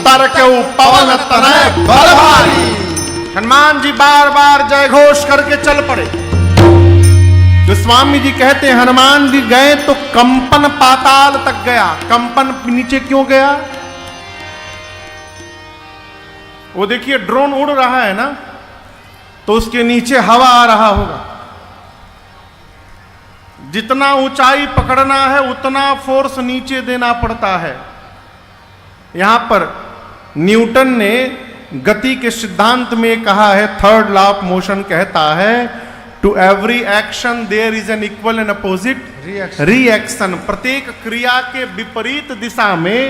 उतर के पवन तनय बल भारी। हनुमान जी बार बार जय घोष करके चल पड़े। गोस्वामी जी कहते हैं हनुमान जी गए तो कंपन पाताल तक गया। कंपन नीचे क्यों गया? वो देखिए ड्रोन उड़ रहा है ना, तो उसके नीचे हवा आ रहा होगा। जितना ऊंचाई पकड़ना है उतना फोर्स नीचे देना पड़ता है। यहां पर न्यूटन ने गति के सिद्धांत में कहा है, थर्ड लॉ ऑफ मोशन कहता है to every action there is an equal and opposite reaction. प्रत्येक क्रिया के विपरीत दिशा में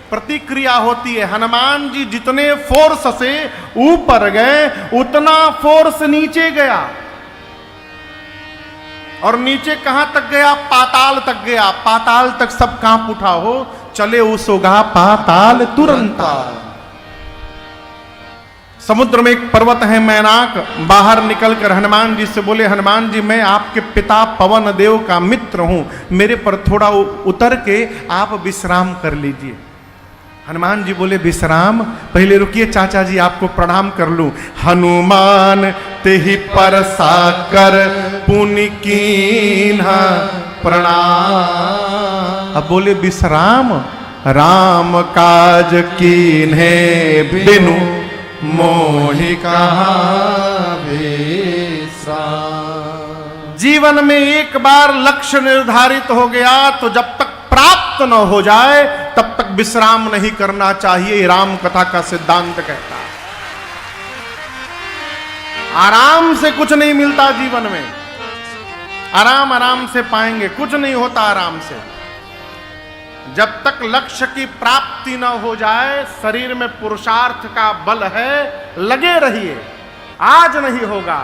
प्रतिक्रिया होती है। हनुमान जी जितने फोर्स से ऊपर गए उतना फोर्स नीचे गया। और नीचे कहां तक गया? पाताल तक गया। पाताल तक सब कांप उठा हो, चले उसोगा पाताल तुरंता। समुद्र में एक पर्वत है मैनाक। बाहर निकलकर हनुमान जी से बोले, हनुमान जी मैं आपके पिता पवन देव का मित्र हूं, मेरे पर थोड़ा उतर के आप विश्राम कर लीजिए। हनुमान जी बोले विश्राम? पहले रुकिए चाचा जी, आपको प्रणाम कर लूं। हनुमान तेहि पर साकर पुनि कीन्हा प्रणाम। अब बोले विश्राम? राम काज कीन्हे बिनु मोहि कहाँ विश्राम। जीवन में एक बार लक्ष्य निर्धारित हो गया तो जब तक प्राप्त न हो जाए तब तक विश्राम नहीं करना चाहिए। राम कथा का सिद्धांत कहता है आराम से कुछ नहीं मिलता जीवन में। आराम आराम से पाएंगे, कुछ नहीं होता आराम से। जब तक लक्ष्य की प्राप्ति न हो जाए, शरीर में पुरुषार्थ का बल है, लगे रहिए। आज नहीं होगा,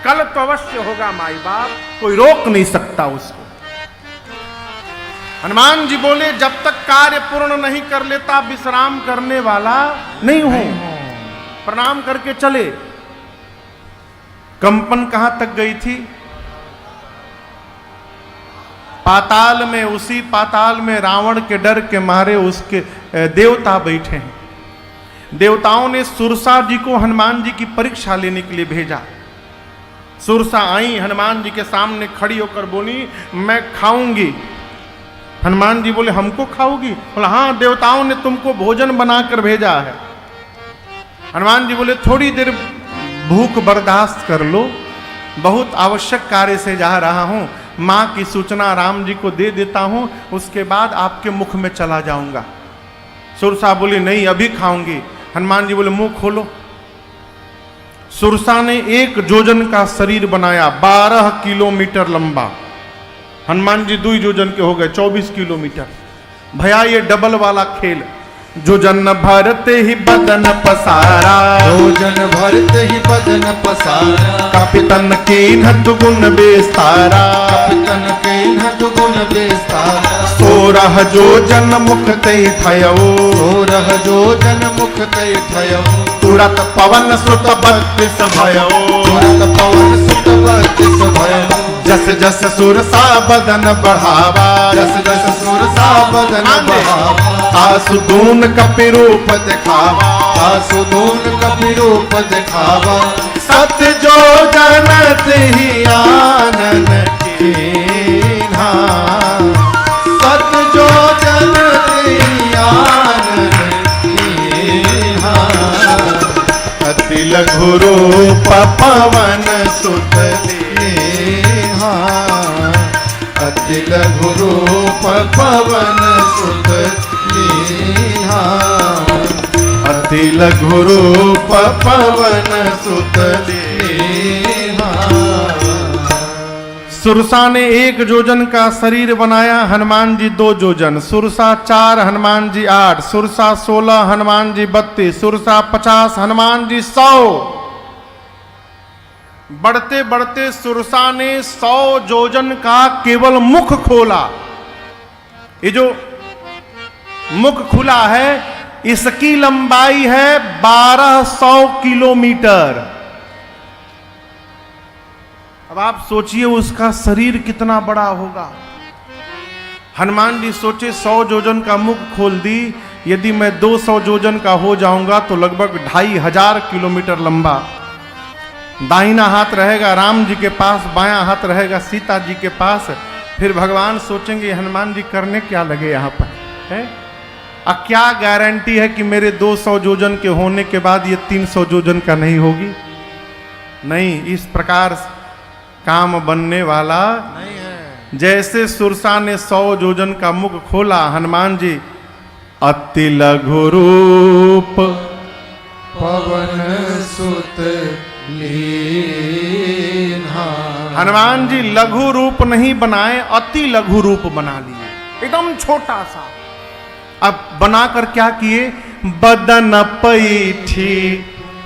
कल तो अवश्य होगा। माई बाप कोई रोक नहीं सकता उसको। हनुमान जी बोले जब तक कार्य पूर्ण नहीं कर लेता विश्राम करने वाला नहीं हूं। प्रणाम करके चले। कंपन कहां तक गई थी? पाताल में। उसी पाताल में रावण के डर के मारे उसके देवता बैठे हैं। देवताओं ने सुरसा जी को हनुमान जी की परीक्षा लेने के लिए भेजा। सुरसा आई, हनुमान जी के सामने खड़ी होकर बोली मैं खाऊंगी। हनुमान जी बोले हमको खाओगी? बोला हाँ, देवताओं ने तुमको भोजन बनाकर भेजा है। हनुमान जी बोले थोड़ी देर भूख बर्दाश्त कर लो, बहुत आवश्यक कार्य से जा रहा हूं। मां की सूचना राम जी को दे देता हूं, उसके बाद आपके मुख में चला जाऊंगा। सुरसा बोली नहीं, अभी खाऊंगी। हनुमान जी बोले मुंह खोलो। सुरसा ने 1 जोजन का शरीर बनाया, 12 किलोमीटर लंबा। हनुमान जी 2 जोजन के हो गए, 24 किलोमीटर। भैया ये डबल वाला खेल। जोजन भरते ही बदन पसारा, जोजन भरते ही बदन पसारा। कपितन कीन्ह दुगुन बेस्तारा, कपितन कीन्ह दुगुन बेस्तारा। 16 जोजन मुख तई थयो, 16 जोजन मुख तई थयो। तुरत पवन सुत 32 भयो, तुरत पवन सुत 32 भयो। जस जस सुरसा बदन बढ़ावा, जस जस सुरसा बदन बढ़ावा। आसुदून कपि रूप दिखावा, आसुदून कपि रूप दिखावा। सत जो जनत ही आनन कीन्हा, सत जो जनत ही आनन कीन्हा। अति लघु रूप पवन सुत लीन्हा, अति लघु रूप पवन सुत लीन्हा। अति लघु रूप पवन सुत लीन्हा। सुरसा ने 1 जोजन का शरीर बनाया, हनुमान जी 2 जोजन। सुरसा 4, हनुमान जी 8। सुरसा 16, हनुमान जी 32। सुरसा 50, हनुमान जी 100। बढ़ते बढ़ते सुरसा ने 100 जोजन का केवल मुख खोला। ये जो मुख खुला है इसकी लंबाई है 1200 किलोमीटर। अब आप सोचिए उसका शरीर कितना बड़ा होगा। हनुमान जी सोचे 100 जोजन का मुख खोल दी, यदि मैं 200 योजन का हो जाऊंगा तो लगभग 2500 किलोमीटर लंबा। दाहिना हाथ रहेगा राम जी के पास, बायां हाथ रहेगा सीता जी के पास। फिर भगवान सोचेंगे हनुमान जी करने क्या लगे यहाँ पर है। अब क्या गारंटी है कि मेरे 200 योजन के होने के बाद ये 300 योजन का नहीं होगी? नहीं, इस प्रकार काम बनने वाला नहीं है। जैसे सुरसा ने 100 योजन का मुख खोला, हनुमान जी अति लघु रूप पवन सुत लीन्हा। हनुमान जी लघु रूप नहीं बनाए, अति लघु रूप बना लिए, एकदम छोटा सा। अब बनाकर क्या किए? बदन पैठी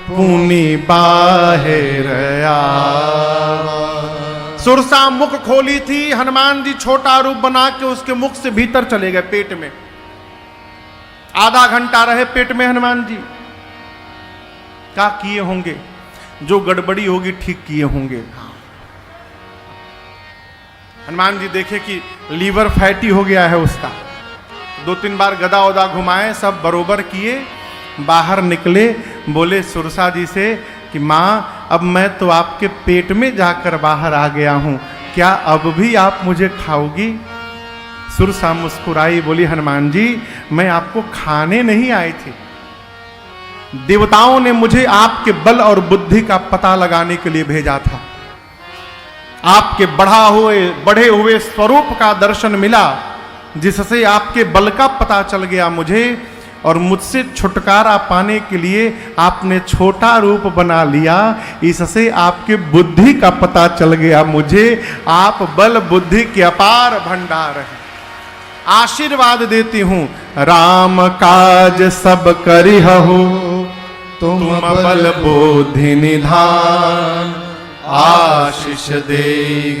पुनि बाहिर आवा। सुरसा मुख खोली थी, हनुमान जी छोटा रूप बना के उसके मुख से भीतर चले गए पेट में। आधा घंटा रहे पेट में हनुमान जी। क्या किए होंगे? जो गड़बड़ी होगी ठीक किए होंगे। हनुमान जी देखे कि लीवर फैटी हो गया है उसका। 2-3 बार गदा उदा घुमाए, सब बरोबर किए, बाहर निकले, बोले सुरसा जी से कि माँ अब मैं तो आपके पेट में जाकर बाहर आ गया हूँ, क्या अब भी आप मुझे खाओगी? सुरसा मुस्कुराई, बोली हनुमान जी मैं आपको खाने नहीं आई थी, देवताओं ने मुझे आपके बल और बुद्धि का पता लगाने के लिए भेजा था। आपके बढ़े हुए स्वरूप का दर्शन मिला, जिससे आपके बल का पता चल गया मुझे, और मुझसे छुटकारा पाने के लिए आपने छोटा रूप बना लिया, इससे आपके बुद्धि का पता चल गया मुझे। आप बल बुद्धि के अपार भंडार हैं। आशीर्वाद देती हूं, राम काज सब करिहु तुम बल बुद्धि निधान। आशीष दे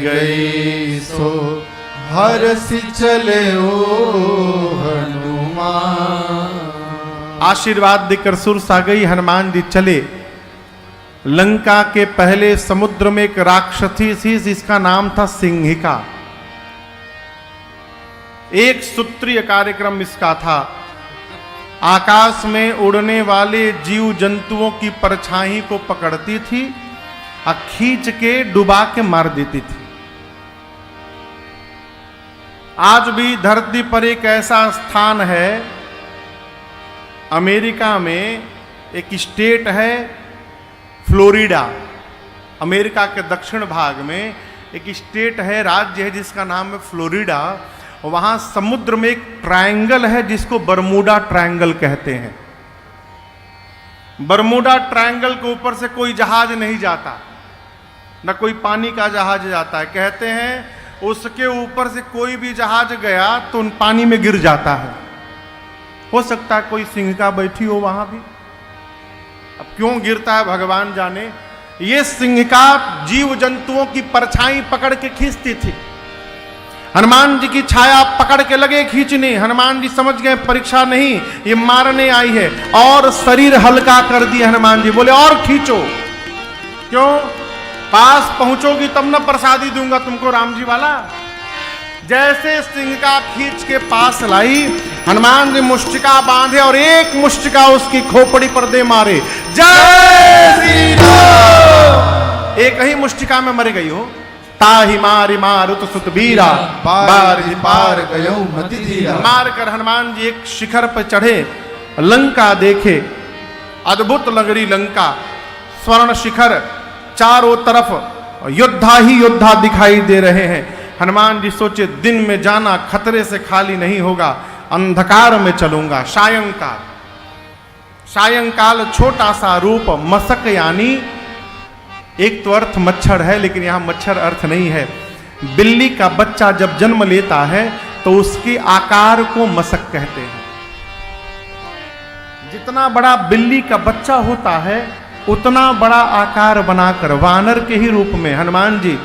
गई सो हरसि चले ओ हनुमान। आशीर्वाद देकर सुरसा गई, हनुमान जी चले। लंका के पहले समुद्र में एक राक्षसी थी जिसका नाम था सिंहिका। एक सूत्रीय कार्यक्रम इसका था। आकाश में उड़ने वाले जीव जंतुओं की परछाई को पकड़ती थी और खींच के डुबा के मार देती थी। आज भी धरती पर एक ऐसा स्थान है, अमेरिका में एक स्टेट है फ्लोरिडा। अमेरिका के दक्षिण भाग में एक स्टेट है, राज्य है जिसका नाम है फ्लोरिडा। वहां समुद्र में एक ट्रायंगल है जिसको बरमूडा ट्रायंगल कहते हैं। बरमूडा ट्रायंगल के ऊपर से कोई जहाज नहीं जाता, न कोई पानी का जहाज जाता है। कहते हैं उसके ऊपर से कोई भी जहाज गया तो पानी में गिर जाता है। हो सकता है कोई सिंहिका बैठी हो वहां भी। अब क्यों गिरता है भगवान जाने। ये सिंहिका जीव जंतुओं की परछाई पकड़ के खींचती थी। हनुमान जी की छाया पकड़ के लगे खींचने। हनुमान जी समझ गए परीक्षा नहीं, ये मारने आई है, और शरीर हल्का कर दिया हनुमान जी। बोले और खींचो। क्यों? पास पहुंचोगी तब न प्रसादी दूंगा तुमको राम जी वाला। जैसे सिंहिका खींच के पास लाई, हनुमान जी मुष्टिका बांधे और एक मुष्टिका उसकी खोपड़ी पर दे मारे। जय श्री राम। एक ही मुष्टिका में मर गई हो। ताहि मारि मारुत सुत बीरा, पार पार गयो मति धीरा। मार कर हनुमान जी एक शिखर पर चढ़े, लंका देखे। अद्भुत लग रही लंका, स्वर्ण शिखर, चारों तरफ योद्धा ही योद्धा दिखाई दे रहे हैं। हनुमान जी सोचे दिन में जाना खतरे से खाली नहीं होगा, अंधकार में चलूंगा। सायंकाल, सायंकाल छोटा सा रूप मशक, यानी एक तो अर्थ मच्छर है, लेकिन यहां मच्छर अर्थ नहीं है। बिल्ली का बच्चा जब जन्म लेता है तो उसके आकार को मशक कहते हैं। जितना बड़ा बिल्ली का बच्चा होता है उतना बड़ा आकार बनाकर वानर के ही रूप में हनुमान जी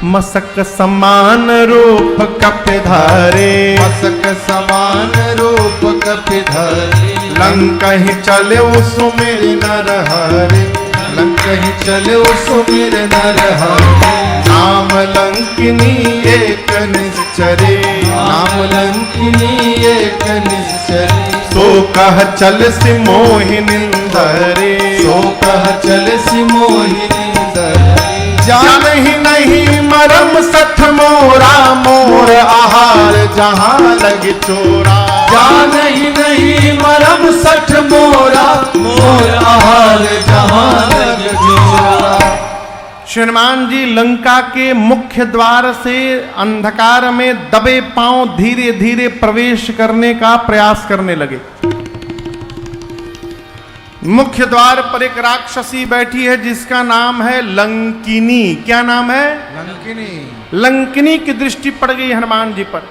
मशक समान रूप कपिधारे। मशक समान रूप कपिधारे। लंका ही चले सुमिर नर हरे। लंका ही चले सुमिर नर हरे। नाम लंकिनी एक निश्चरे। नाम लंकिनी एक निश्चरे। सो कह चल सि मोहिनिंदरे, सो कह चल सि मोहिनिंदरे। जान ही नहीं मरम सठ मोरा, मोर आहार जहाँ लग चोरा। जान ही नहीं मरम सठ मोरा, मोर आहार जहाँ लग चोरा। हनुमान जी लंका के मुख्य द्वार से अंधकार में दबे पांव धीरे धीरे प्रवेश करने का प्रयास करने लगे। मुख्य द्वार पर एक राक्षसी बैठी है जिसका नाम है लंकिनी। क्या नाम है? लंकिनी। लंकिनी की दृष्टि पड़ गई हनुमान जी पर।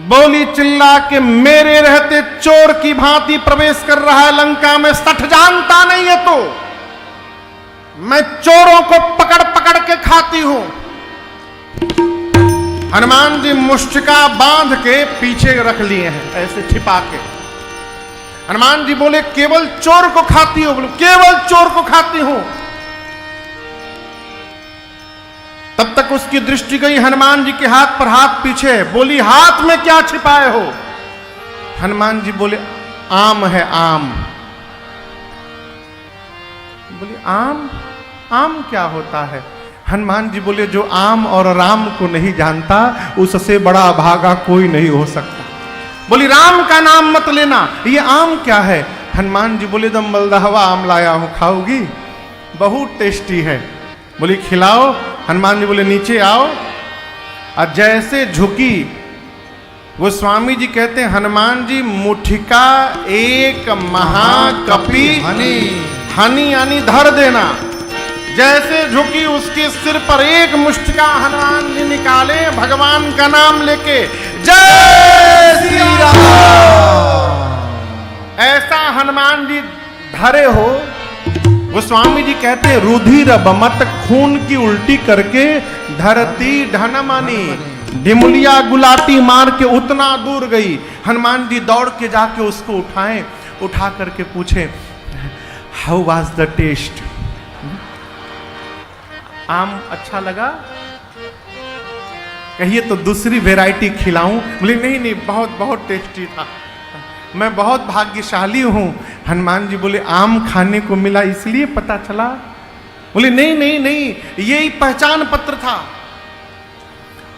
बोली चिल्ला के, मेरे रहते चोर की भांति प्रवेश कर रहा है लंका में, सठ जानता नहीं है तो मैं चोरों को पकड़ पकड़ के खाती हूं। हनुमान जी मुष्टिका बांध के पीछे रख लिए हैं, ऐसे छिपा के। हनुमान जी बोले, केवल चोर को खाती हो? बोले, केवल चोर को खाती हूं। तब तक उसकी दृष्टि गई हनुमान जी के हाथ पर, हाथ पीछे है। बोली, हाथ में क्या छिपाए हो? हनुमान जी बोले, आम है आम। बोली, आम? आम क्या होता है? हनुमान जी बोले, जो आम और राम को नहीं जानता उससे बड़ा अभागा कोई नहीं हो सकता। बोली, राम का नाम मत लेना, ये आम क्या है? हनुमान जी बोले, तो मलदहवा आम लाया हूं, खाओगी? बहुत टेस्टी है। बोली, खिलाओ। हनुमान जी बोले, नीचे आओ। और जैसे झुकी, वो स्वामी जी कहते हैं, हनुमान जी मुठिका एक महाकपि हनी यानी धर देना। जैसे झुकी उसके सिर पर एक मुष्टिका हनुमान जी निकाले, भगवान का नाम लेके, जय श्री राम। ऐसा हनुमान जी धरे हो। वो स्वामी जी कहते हैं, रुधिर बमत, खून की उल्टी करके धरती ढनमनी, ढिमुलिया गुलाटी मार के उतना दूर गई। हनुमान जी दौड़ के जाके उसको उठाएं, उठा करके पूछे, हाउ वाज द टेस्ट? आम अच्छा लगा? कहिए तो दूसरी वैरायटी खिलाऊं? बोले, नहीं नहीं, बहुत बहुत टेस्टी था, मैं बहुत भाग्यशाली हूं। हनुमान जी बोले, आम खाने को मिला इसलिए पता चला? बोले, नहीं नहीं नहीं, यही पहचान पत्र था।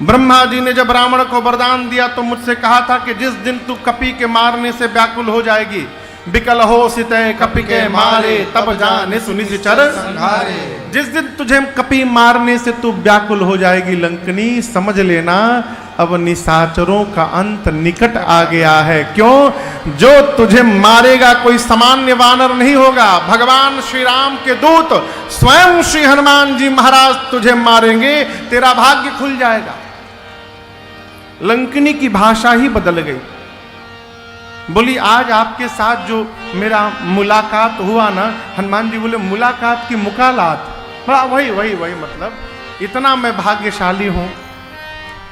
ब्रह्मा जी ने जब रावण को वरदान दिया तो मुझसे कहा था कि जिस दिन तू कपि के मारने से व्याकुल हो जाएगी, बिकल हो सितय कपि के मारे, तब जाने सुनिश्चर संहारे। जिस दिन तुझे कपि मारने से तू व्याकुल हो जाएगी लंकनी, समझ लेना अब निशाचरों का अंत निकट आ गया है। क्यों? जो तुझे मारेगा कोई सामान्य वानर नहीं होगा, भगवान श्री राम के दूत स्वयं श्री हनुमान जी महाराज तुझे मारेंगे, तेरा भाग्य खुल जाएगा। लंकनी की भाषा ही बदल गई। बोली, आज आपके साथ जो मेरा मुलाकात हुआ ना, हनुमान जी बोले, मुलाकात की मुकालात? वही वही वही, मतलब इतना मैं भाग्यशाली हूं,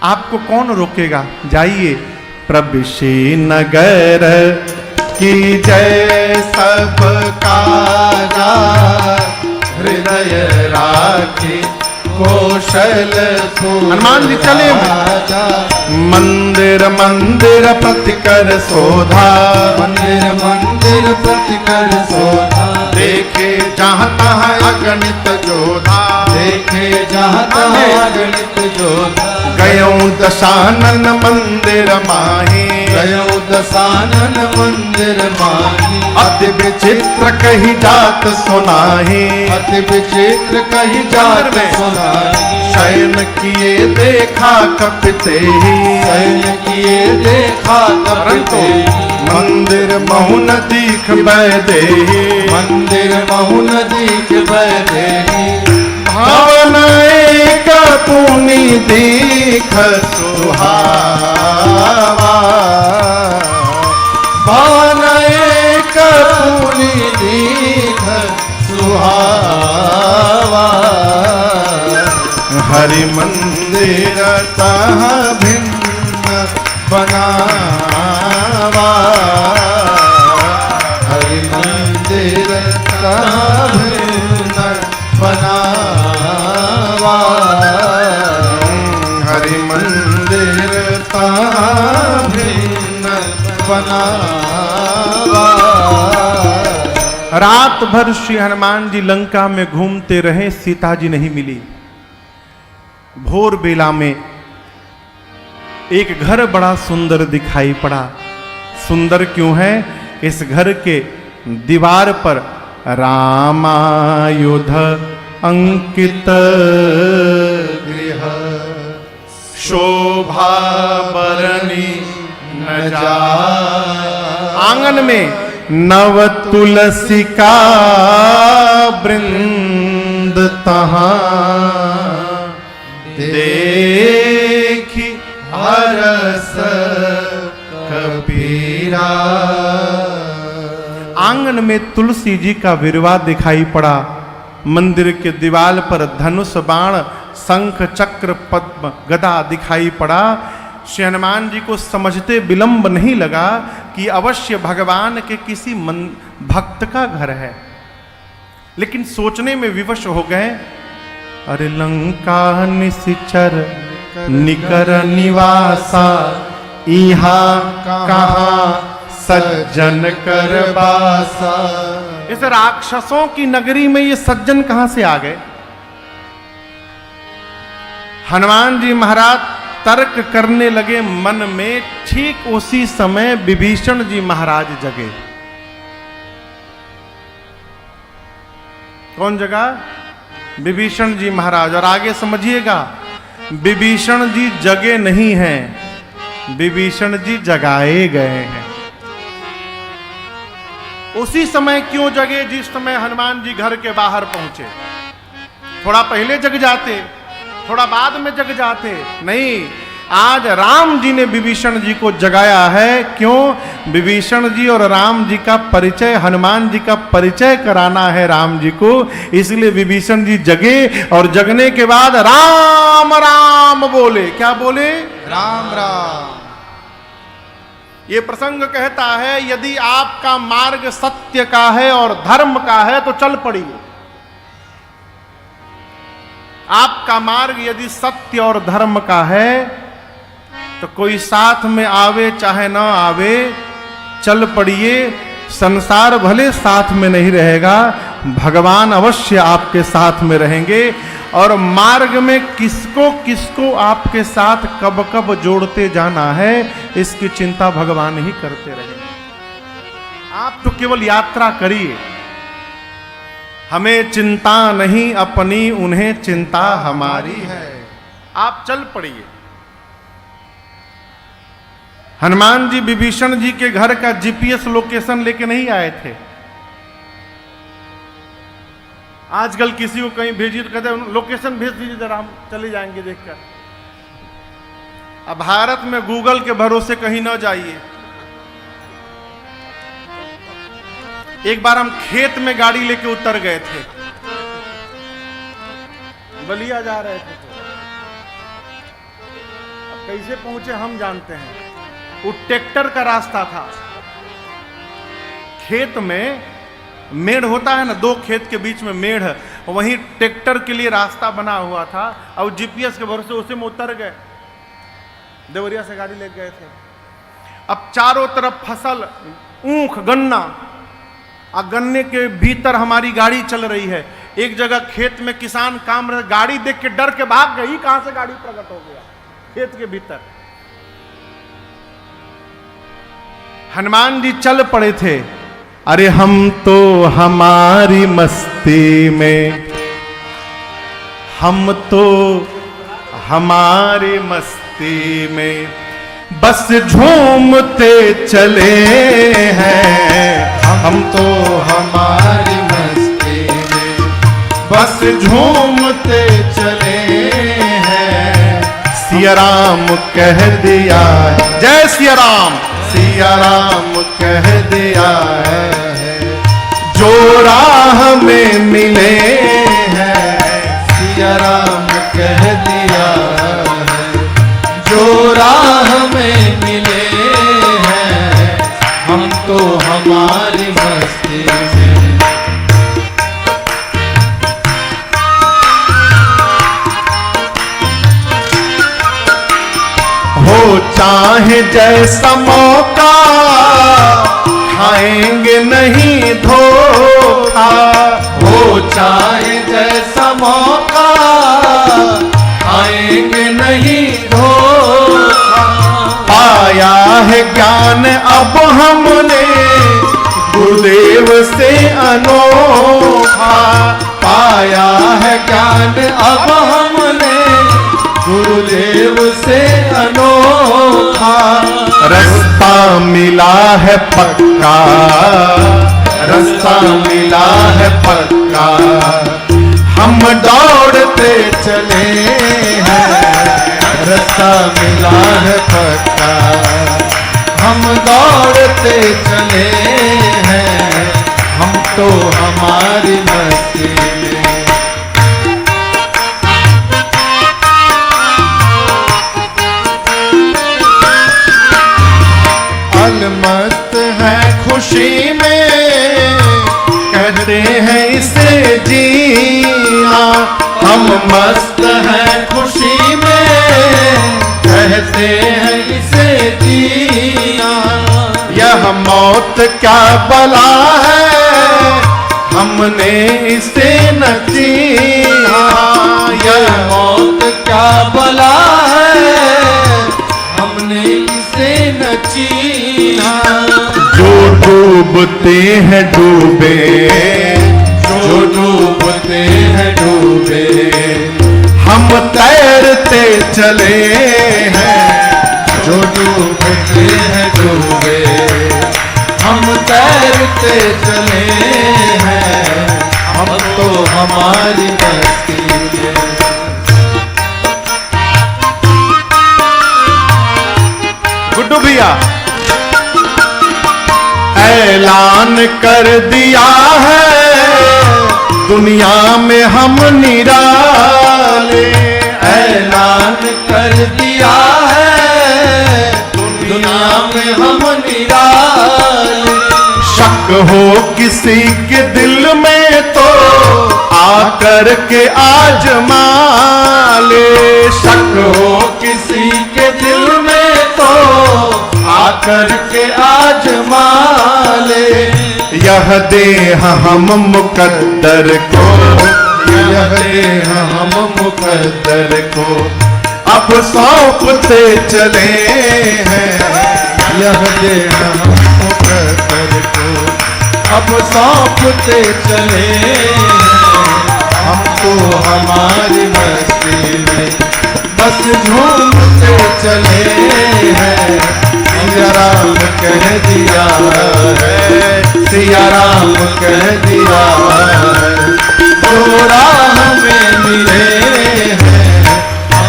आपको कौन रोकेगा? जाइए, प्रविशे नगर की जय सब काजा, हृदय राखी कौशल। हनुमान जी चले, मंदिर मंदिर प्रतिकर शोधा, मंदिर मंदिर प्रतिकर शोधा। देखे जहाँ तहाँ अगणित जोधा, देखे जहाँ तहाँ अगणित जोधा। गयों दशानन मंदिर माही, गयों दशानन मंदिर माही। अति विचित्र कही जात सुनाही, अति विचित्र कही जात सुनाही। शयन किए देखा कपिते ही, शयन किए देखा कपिते ही। मंदिर महु न दीख बैदे, मंदिर महु न दीख बैदे। भावन एक पुनि दीख सुहावा, भावन एक पुनि दीख सुहावा। हरि मंदिर तह भिन्न बनावा, हरि मंदिर तह भिन्न बनावा। हरि मंदिर तह भिन्न रात भर श्री हनुमान जी लंका में घूमते रहे, सीता जी नहीं मिली। भोर बेला में एक घर बड़ा सुंदर दिखाई पड़ा। सुंदर क्यों है? इस घर के दीवार पर रामायुध अंकित गृह शोभा बरनी न जा। आंगन में नव तुलसी का वृंद तहां देखी हरस कबीरा। आंगन में तुलसी जी का विरवा दिखाई पड़ा। मंदिर के दीवार पर धनुष बाण शंख चक्र पद्म गदा दिखाई पड़ा। श्री हनुमान जी को समझते विलंब नहीं लगा कि अवश्य भगवान के किसी भक्त का घर है, लेकिन सोचने में विवश हो गए, अरे लंका निशिचर निकर निवासा, इहाँ कहाँ सज्जन कर बासा। इस राक्षसों की नगरी में ये सज्जन कहां से आ गए? हनुमान जी महाराज तर्क करने लगे मन में। ठीक उसी समय विभीषण जी महाराज जगे। कौन जगा? विभीषण जी महाराज। और आगे समझिएगा, विभीषण जी जगे नहीं हैं, विभीषण जी जगाए गए हैं। उसी समय क्यों जगे जिस समय हनुमान जी घर के बाहर पहुंचे? थोड़ा पहले जग जाते, थोड़ा बाद में जग जाते। नहीं, आज राम जी ने विभीषण जी को जगाया है। क्यों? विभीषण जी और राम जी का परिचय, हनुमान जी का परिचय कराना है राम जी को, इसलिए विभीषण जी जगे। और जगने के बाद राम राम बोले। क्या बोले? राम राम। ये प्रसंग कहता है, यदि आपका मार्ग सत्य का है और धर्म का है तो चल पड़िए। आपका मार्ग यदि सत्य और धर्म का है तो कोई साथ में आवे चाहे ना आवे, चल पड़िए। संसार भले साथ में नहीं रहेगा, भगवान अवश्य आपके साथ में रहेंगे। और मार्ग में किसको किसको आपके साथ कब कब जोड़ते जाना है, इसकी चिंता भगवान ही करते रहेंगे। आप तो केवल यात्रा करिए, हमें चिंता नहीं अपनी, उन्हें चिंता हमारी है। आप चल पड़िए। हनुमान जी विभीषण जी के घर का जीपीएस लोकेशन लेके नहीं आए थे। आजकल किसी को कहीं भेजिए तो कहते हैं लोकेशन भेज दीजिए जरा, हम चले जाएंगे देखकर। अब भारत में गूगल के भरोसे कहीं ना जाइए। एक बार हम खेत में गाड़ी लेके उतर गए थे, बलिया जा रहे थे। अब कैसे पहुंचे हम जानते हैं। वो ट्रैक्टर का रास्ता था। खेत में मेड़ होता है ना, दो खेत के बीच में मेड़ है, वहीं ट्रैक्टर के लिए रास्ता बना हुआ था। और जीपीएस के भरोसे उसे में उतर गए, देवरिया से गाड़ी ले गए थे। अब चारों तरफ फसल, ऊख, गन्ना, और गन्ने के भीतर हमारी गाड़ी चल रही है। एक जगह खेत में किसान काम रहे, गाड़ी देख के डर के भाग गई। कहां से गाड़ी प्रकट हो गया? खेत के भीतर। हनुमान जी चल पड़े थे। अरे हम तो हमारी मस्ती में, हम तो हमारी मस्ती में बस झूमते चले हैं। हम तो हमारी मस्ती में बस झूमते चले हैं। सिया राम कह दिया, जय सिया राम, सिया राम कह दिया है, जो राह में मिले हैं। सिया राम कह दिया है, जो राह में मिले हैं। हम तो हमारी मस्ती में। हो चाहे जैसा मौका, खाएंगे नहीं धोखा। ज्ञान अब हमने गुरुदेव से अनोखा, पाया है ज्ञान अब हमने गुरुदेव से अनोखा। रास्ता मिला है पक्का, रास्ता मिला है पक्का, हम दौड़ते चले हैं। रास्ता मिला है पक्का, हम दौड़ते चले हैं, हम तो हमारी मस्ती में। अलमस्त है खुशी में, कहते हैं इसे जीना, हम मस्त हैं खुशी में, कहते हैं इसे जीना। यह मौत क्या बला है, हमने इसे न जीना। यह मौत क्या बला है, हमने इसे न जीना। जो डूबते हैं डूबे, जो डूबते हैं डूबे, हम तैरते चले हैं। जो डूबते हैं डूबे, हम तैरते चले हैं, हम तो हमारी मस्ती में। गुड्डू भैया ऐलान कर दिया है, दुनिया में हम निराले। ऐलान कर दिया है, दुनिया में हम निराले। शक हो किसी के दिल में तो आकर के आजमा ले। शक हो किसी के दिल में तो आकर के आजमा ले। यह देह हम मुकद्दर को, यह देह हम मुकद्दर को अब सौंपते चले हैं। यह देह हम मुकद्दर को अब सौंपते चले हैं, हम तो हमारी मस्ती में बस झूमते चले हैं। सिया राम कह दिया है, सिया राम कह दिया है, जो राह में मिले हैं,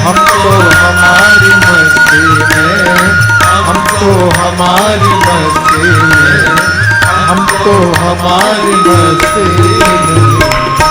हम तो हमारी मस्ती में, हम तो हमारी मस्ती में, हम तो हमारी मस्ती में।